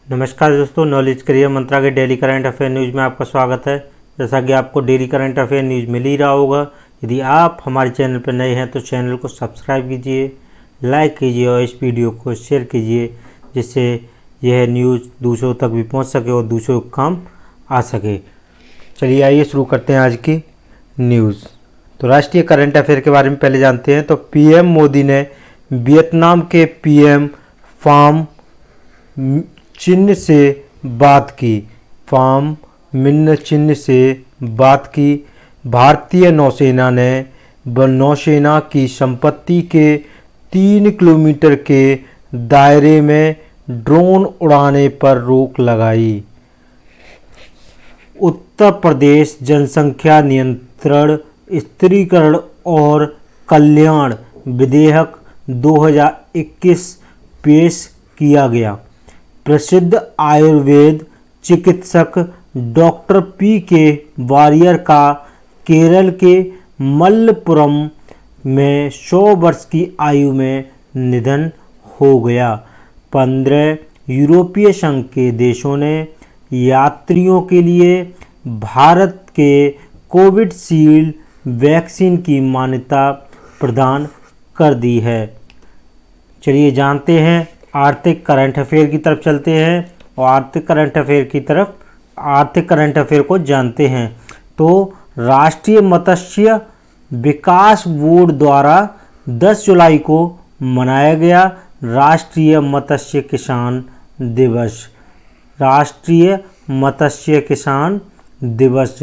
नमस्कार दोस्तों, knowledge career मंत्रा के डेली करंट अफेयर न्यूज़ में आपका स्वागत है। जैसा कि आपको डेली करंट अफेयर न्यूज़ मिल ही रहा होगा, यदि आप हमारे चैनल पर नए हैं तो चैनल को सब्सक्राइब कीजिए, लाइक कीजिए और इस वीडियो को शेयर कीजिए, जिससे यह न्यूज़ दूसरों तक भी पहुंच सके और दूसरों को काम आ सके। चलिए आइए शुरू करते हैं आज की न्यूज़। तो राष्ट्रीय करंट अफेयर के बारे में पहले जानते हैं। तो पीएम मोदी ने वियतनाम के पीएम फाम चिन्ह से बात की। फाम मिन्न चिन्ह से बात की। भारतीय नौसेना ने नौसेना की संपत्ति के 3 किलोमीटर के दायरे में ड्रोन उड़ाने पर रोक लगाई। उत्तर प्रदेश जनसंख्या नियंत्रण, स्त्रीकरण और कल्याण विधेयक 2021 पेश किया गया। प्रसिद्ध आयुर्वेद चिकित्सक डॉक्टर पी के वारियर का केरल के मलप्पुरम में 100 वर्ष की आयु में निधन हो गया। 15 यूरोपीय संघ के देशों ने यात्रियों के लिए भारत के कोविशील्ड वैक्सीन की मान्यता प्रदान कर दी है। चलिए जानते हैं, आर्थिक करंट अफेयर की तरफ चलते हैं और आर्थिक करंट अफेयर को जानते हैं। तो राष्ट्रीय मत्स्य विकास बोर्ड द्वारा 10 जुलाई को मनाया गया राष्ट्रीय मत्स्य किसान दिवस। राष्ट्रीय मत्स्य किसान दिवस।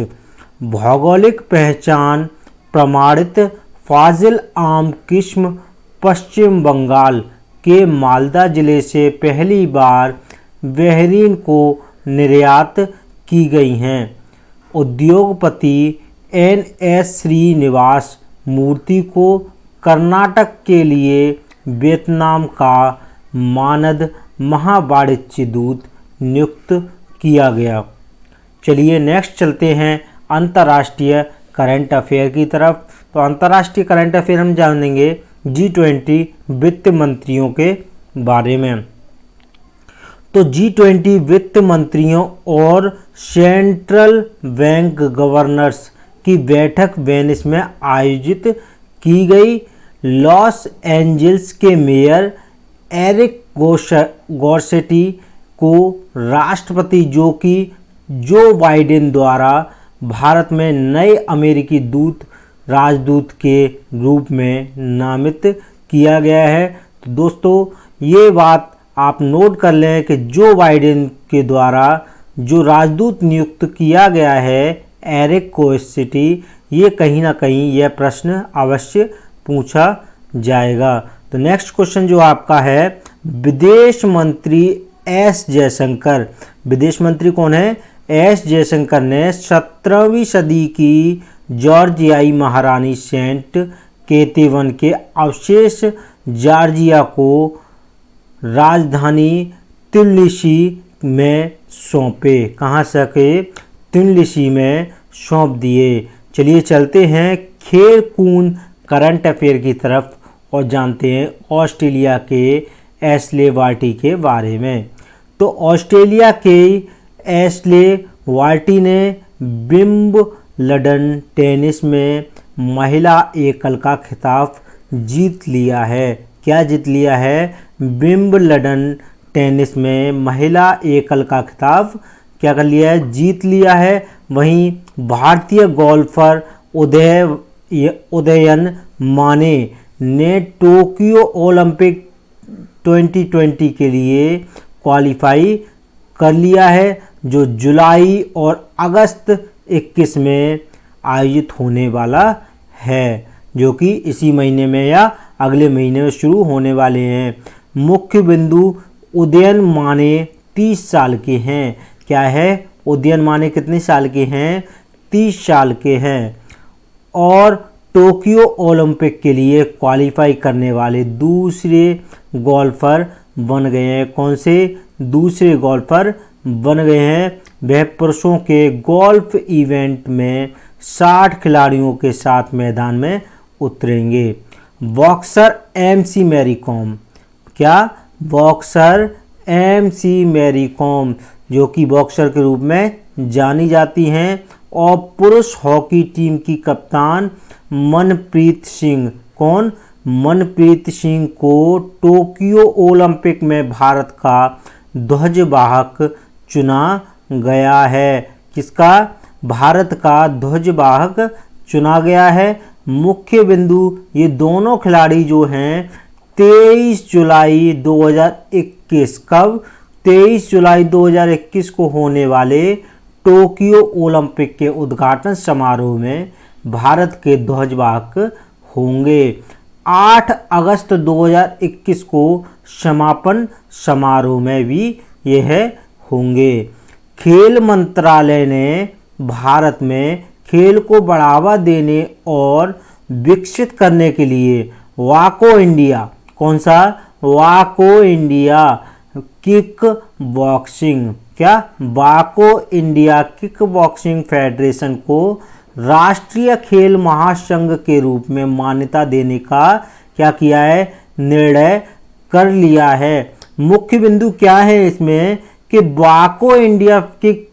भौगोलिक पहचान प्रमाणित फाजिल आम किस्म पश्चिम बंगाल के मालदा जिले से पहली बार बहरीन को निर्यात की गई हैं। उद्योगपति एनएस श्रीनिवास मूर्ति को कर्नाटक के लिए वियतनाम का मानद महावाणिज्य दूत नियुक्त किया गया। चलिए नेक्स्ट चलते हैं अंतर्राष्ट्रीय करंट अफेयर की तरफ। तो अंतर्राष्ट्रीय करंट अफेयर हम जानेंगे G20 वित्त मंत्रियों के बारे में। तो G20 वित्त मंत्रियों और सेंट्रल बैंक गवर्नर्स की बैठक वेनिस में आयोजित की गई। लॉस एंजल्स के मेयर एरिक गॉर्सेटी को राष्ट्रपति जो बाइडेन द्वारा भारत में नए अमेरिकी राजदूत के रूप में नामित किया गया है। तो दोस्तों ये बात आप नोट कर लें कि जो बाइडेन के द्वारा जो राजदूत नियुक्त किया गया है एरिक गॉर्सेटी, ये कहीं ना कहीं यह प्रश्न अवश्य पूछा जाएगा। तो नेक्स्ट क्वेश्चन जो आपका है, विदेश मंत्री एस जयशंकर। विदेश मंत्री कौन है? एस जयशंकर ने 17वीं सदी की जॉर्जियाई महारानी सेंट केतेवन के अवशेष जॉर्जिया को राजधानी त्बिलिसी में सौंपे। कहाँ सके? त्बिलिसी में सौंप दिए। चलिए चलते हैं खेल कूद करंट अफेयर की तरफ और जानते हैं ऑस्ट्रेलिया के एशले बार्टी के बारे में। तो ऑस्ट्रेलिया के एशले बार्टी ने विंबलडन टेनिस में महिला एकल का खिताब जीत लिया है। क्या जीत लिया है? विंबलडन टेनिस में महिला एकल का खिताब क्या कर लिया है? जीत लिया है। वहीं भारतीय गोल्फर उदयन माने ने टोक्यो ओलंपिक 2020 के लिए क्वालिफाई कर लिया है, जो जुलाई और अगस्त 21 में आयोजित होने वाला है, जो कि इसी महीने में या अगले महीने में शुरू होने वाले हैं। मुख्य बिंदु उदयन माने 30 साल के हैं। क्या है? उदयन माने कितने साल के हैं? 30 साल के हैं और टोक्यो ओलंपिक के लिए क्वालिफाई करने वाले दूसरे गोल्फर बन गए हैं। कौन से दूसरे गोल्फर बन गए हैं? वह पुरुषों के गोल्फ इवेंट में 60 खिलाड़ियों के साथ मैदान में उतरेंगे। Boxer MC Mary Kom. क्या? बॉक्सर MC मैरी कॉम जो कि बॉक्सर के रूप में जानी जाती हैं। और पुरुष हॉकी टीम की कप्तान मनप्रीत सिंह, कौन? मनप्रीत सिंह को टोक्यो ओलंपिक में भारत का ध्वजवाहक चुना गया है। किसका? भारत का ध्वजवाहक चुना गया है। मुख्य बिंदु, ये दोनों खिलाड़ी जो हैं 23 जुलाई 2021, कब? 23 जुलाई 2021 को होने वाले टोक्यो ओलंपिक के उद्घाटन समारोह में भारत के ध्वजवाहक होंगे। 8 अगस्त 2021 को समापन समारोह में भी यह होंगे। खेल मंत्रालय ने भारत में खेल को बढ़ावा देने और विकसित करने के लिए वाको इंडिया, कौन सा? वाको इंडिया किक बॉक्सिंग, क्या? वाको इंडिया किक बॉक्सिंग फेडरेशन को राष्ट्रीय खेल महासंघ के रूप में मान्यता देने का क्या किया है? निर्णय कर लिया है। मुख्य बिंदु क्या है इसमें कि वाको इंडिया किक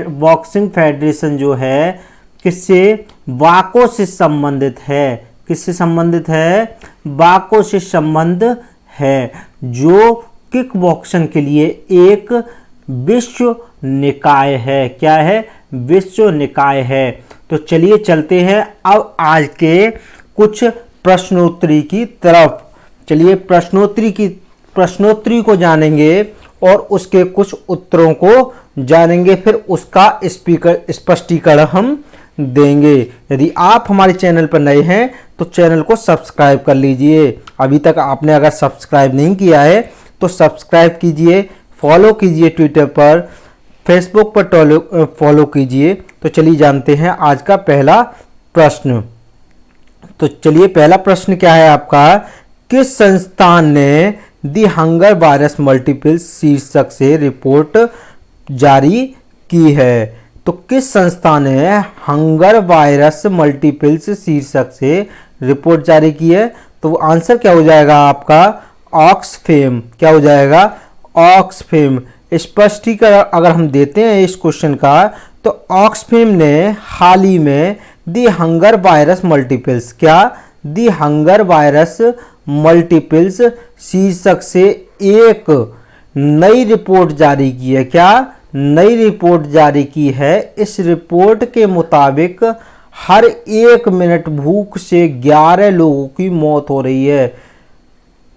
बॉक्सिंग फेडरेशन जो है किससे? वाको से संबंधित है। किससे संबंधित है? वाको से संबंध है, जो किक बॉक्सिंग के लिए एक विश्व निकाय है। क्या है? विश्व निकाय है। तो चलिए चलते हैं अब आज के कुछ प्रश्नोत्तरी की तरफ। चलिए प्रश्नोत्तरी को जानेंगे और उसके कुछ उत्तरों को जानेंगे, फिर उसका स्पष्टीकरण हम देंगे। यदि आप हमारे चैनल पर नए हैं तो चैनल को सब्सक्राइब कर लीजिए। अभी तक आपने अगर सब्सक्राइब नहीं किया है तो सब्सक्राइब कीजिए, फॉलो कीजिए, ट्विटर पर, फेसबुक पर फॉलो कीजिए। तो चलिए जानते हैं आज का पहला प्रश्न। तो चलिए पहला प्रश्न क्या है आपका? किस संस्थान ने दी हंगर वायरस मल्टीपल्स शीर्षक से रिपोर्ट जारी की है? तो किस संस्थान ने हंगर वायरस मल्टीपल्स शीर्षक से रिपोर्ट जारी की है? तो आंसर क्या हो जाएगा आपका? ऑक्सफेम। क्या हो जाएगा? ऑक्सफेम। स्पष्टीकरण अगर हम देते हैं इस क्वेश्चन का, तो ऑक्सफेम ने हाल ही में दी हंगर वायरस मल्टीपल्स, क्या? दी हंगर वायरस मल्टीपल्स शीर्षक से एक नई रिपोर्ट जारी की है। क्या? नई रिपोर्ट जारी की है। इस रिपोर्ट के मुताबिक हर 1 मिनट भूख से 11 लोगों की मौत हो रही है।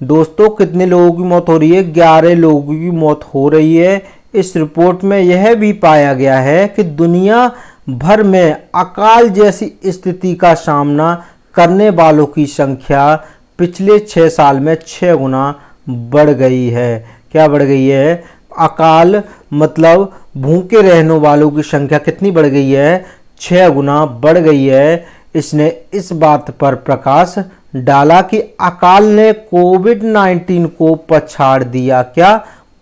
दोस्तों कितने लोगों की मौत हो रही है? 11 लोगों की मौत हो रही है। इस रिपोर्ट में यह भी पाया गया है कि दुनिया भर में अकाल जैसी स्थिति का सामना करने वालों की संख्या पिछले 6 साल में 6 गुना बढ़ गई है। क्या बढ़ गई है? अकाल मतलब भूखे रहने वालों की संख्या कितनी बढ़ गई है? 6 गुना बढ़ गई है। इसने इस बात पर प्रकाश डाला कि अकाल ने कोविड-19 को पछाड़ दिया। क्या?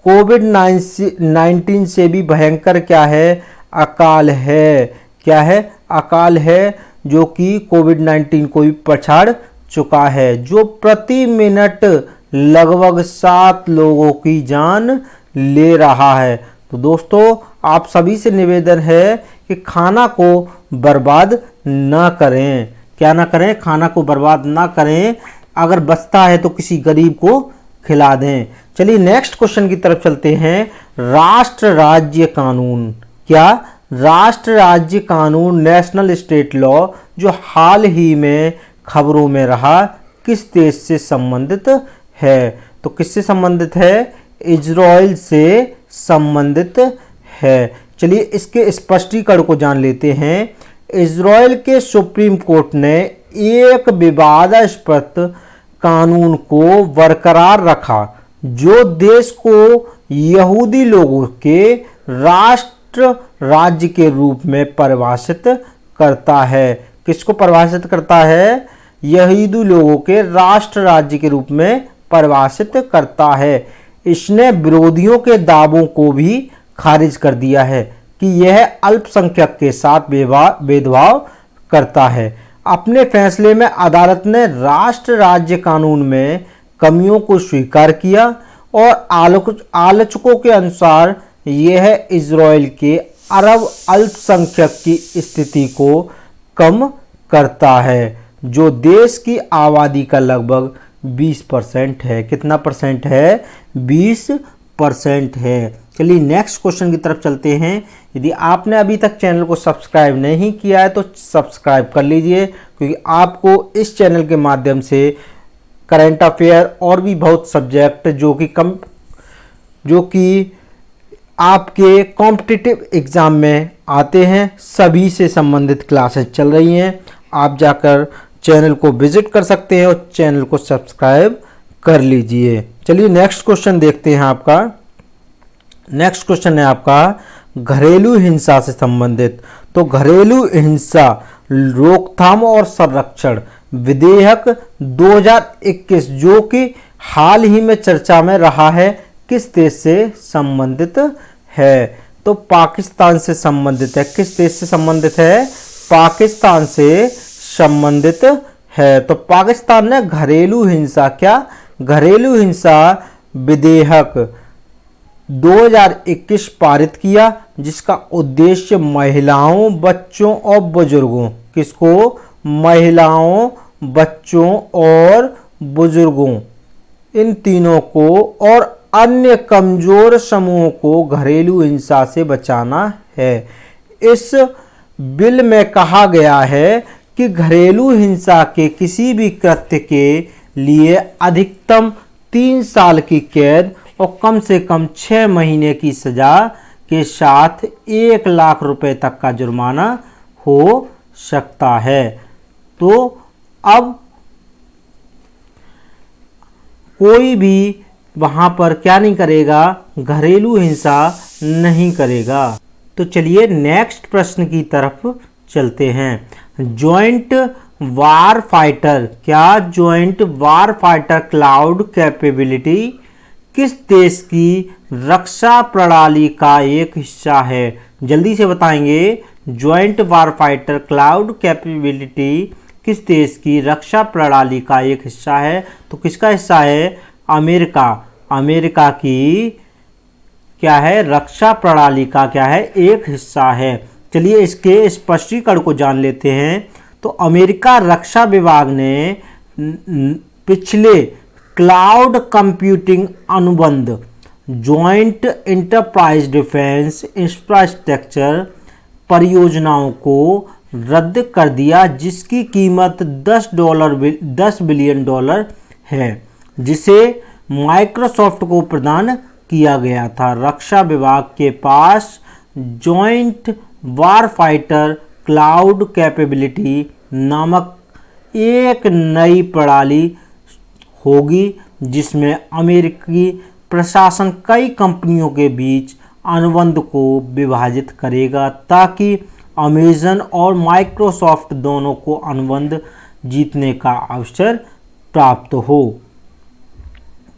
कोविड-19 से भी भयंकर क्या है? अकाल है। क्या है? अकाल है, जो कि कोविड-19 को भी पछाड़ चुका है, जो प्रति मिनट लगभग 7 लोगों की जान ले रहा है। तो दोस्तों आप सभी से निवेदन है कि खाना को बर्बाद ना करें। क्या ना करें? खाना को बर्बाद ना करें। अगर बचता है तो किसी गरीब को खिला दें। चलिए नेक्स्ट क्वेश्चन की तरफ चलते हैं। राष्ट्र राज्य कानून, क्या? राष्ट्र राज्य कानून नेशनल स्टेट लॉ जो हाल ही में खबरों में रहा, किस देश से संबंधित है? तो किससे संबंधित है? इजराइल से संबंधित है। चलिए इसके स्पष्टीकरण को जान लेते हैं। इजराइल के सुप्रीम कोर्ट ने एक विवादास्पद कानून को बरकरार रखा जो देश को यहूदी लोगों के राष्ट्र राज्य के रूप में परिभाषित करता है। किसको परिभाषित करता है? यहूदी लोगों के राष्ट्र राज्य के रूप में परिभाषित करता है। इसने विरोधियों के दावों को भी खारिज कर दिया है कि यह अल्पसंख्यक के साथ भेदभाव करता है। अपने फैसले में अदालत ने राष्ट्र राज्य कानून में कमियों को स्वीकार किया और आलोचकों के अनुसार यह इजराइल के अरब अल्पसंख्यक की स्थिति को कम करता है, जो देश की आबादी का लगभग 20% है। कितना परसेंट है? 20% है। चलिए नेक्स्ट क्वेश्चन की तरफ चलते हैं। यदि आपने अभी तक चैनल को सब्सक्राइब नहीं किया है तो सब्सक्राइब कर लीजिए, क्योंकि आपको इस चैनल के माध्यम से करंट अफेयर और भी बहुत सब्जेक्ट जो कि आपके कॉम्पिटिटिव एग्ज़ाम में आते हैं, सभी से संबंधित क्लासेस चल रही हैं। आप जाकर चैनल को विजिट कर सकते हैं और चैनल को सब्सक्राइब कर लीजिए। चलिए नेक्स्ट क्वेश्चन देखते हैं। आपका नेक्स्ट क्वेश्चन है आपका घरेलू हिंसा से संबंधित। तो घरेलू हिंसा रोकथाम और संरक्षण विधेयक 2021 जो कि हाल ही में चर्चा में रहा है, किस देश से संबंधित है? तो पाकिस्तान से संबंधित है। किस देश से संबंधित है? पाकिस्तान से संबंधित है। तो पाकिस्तान ने घरेलू हिंसा विधेयक 2021 पारित किया, जिसका उद्देश्य महिलाओं, बच्चों और बुजुर्गों, महिलाओं, बच्चों और बुजुर्गों, इन तीनों को और अन्य कमजोर समूहों को घरेलू हिंसा से बचाना है। इस बिल में कहा गया है कि घरेलू हिंसा के किसी भी कृत्य के लिए अधिकतम 3 साल की कैद और कम से कम 6 महीने की सजा के साथ 1 लाख रुपए तक का जुर्माना हो सकता है। तो अब कोई भी वहां पर क्या नहीं करेगा? घरेलू हिंसा नहीं करेगा। तो चलिए नेक्स्ट प्रश्न की तरफ चलते हैं। जॉइंट वार फाइटर, क्या जॉइंट वार फाइटर क्लाउड कैपेबिलिटी किस देश की रक्षा प्रणाली का एक हिस्सा है? जल्दी से बताएंगे। जॉइंट वार फाइटर क्लाउड कैपेबिलिटी किस देश की रक्षा प्रणाली का एक हिस्सा है? तो किसका हिस्सा है? अमेरिका की क्या है? रक्षा प्रणाली का क्या है? एक हिस्सा है। चलिए इसके स्पष्टीकरण को जान लेते हैं। तो अमेरिका रक्षा विभाग ने पिछले क्लाउड कंप्यूटिंग अनुबंध जॉइंट इंटरप्राइज डिफेंस इंफ्रास्ट्रक्चर परियोजनाओं को रद्द कर दिया, जिसकी कीमत $10 बिलियन है, जिसे माइक्रोसॉफ्ट को प्रदान किया गया था। रक्षा विभाग के पास जॉइंट वार फाइटर क्लाउड कैपेबिलिटी नामक एक नई प्रणाली होगी, जिसमें अमेरिकी प्रशासन कई कंपनियों के बीच अनुबंध को विभाजित करेगा, ताकि अमेजन और माइक्रोसॉफ्ट दोनों को अनुबंध जीतने का अवसर प्राप्त हो।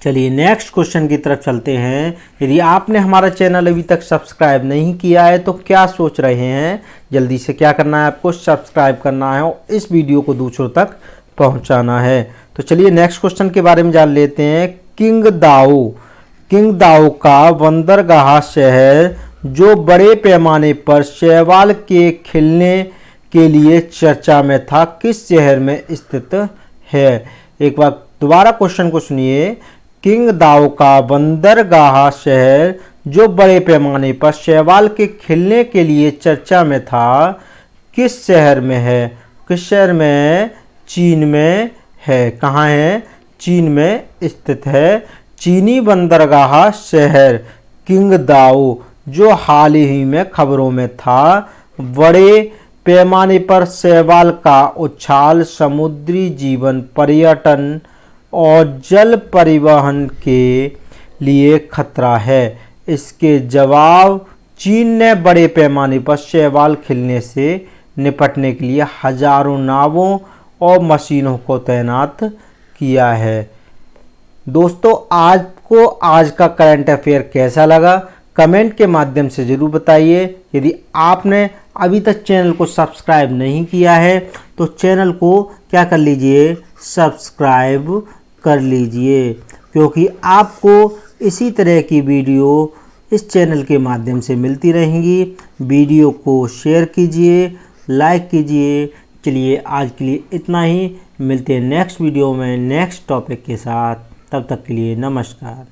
चलिए नेक्स्ट क्वेश्चन की तरफ चलते हैं। यदि आपने हमारा चैनल अभी तक सब्सक्राइब नहीं किया है तो क्या सोच रहे हैं? जल्दी से क्या करना है? आपको सब्सक्राइब करना है और इस वीडियो को दूसरों तक पहुंचाना है। तो चलिए नेक्स्ट क्वेश्चन के बारे में जान लेते हैं। किंगदाओ का बंदरगाह शहर जो बड़े पैमाने पर शैवाल के खिलने के लिए चर्चा में था, किस शहर में स्थित है? एक बार दोबारा क्वेश्चन को सुनिए। किंगदाओ का बंदरगाह शहर जो बड़े पैमाने पर शैवाल के खिलने के लिए चर्चा में था, किस शहर में है? किस शहर में? चीन में है। कहाँ है? चीन में स्थित है। चीनी बंदरगाह शहर किंगदाओ जो हाल ही में खबरों में था, बड़े पैमाने पर शैवाल का उछाल समुद्री जीवन, पर्यटन और जल परिवहन के लिए खतरा है। इसके जवाब चीन ने बड़े पैमाने पर शैवाल खिलने से निपटने के लिए हजारों नावों और मशीनों को तैनात किया है। दोस्तों, आपको आज का करंट अफेयर कैसा लगा? कमेंट के माध्यम से ज़रूर बताइए। यदि आपने अभी तक चैनल को सब्सक्राइब नहीं किया है तो चैनल को क्या कर लीजिए? सब्सक्राइब कर लीजिए, क्योंकि आपको इसी तरह की वीडियो इस चैनल के माध्यम से मिलती रहेंगी। वीडियो को शेयर कीजिए, लाइक कीजिए। चलिए आज के लिए इतना ही, मिलते हैं नेक्स्ट वीडियो में नेक्स्ट टॉपिक के साथ। तब तक के लिए नमस्कार।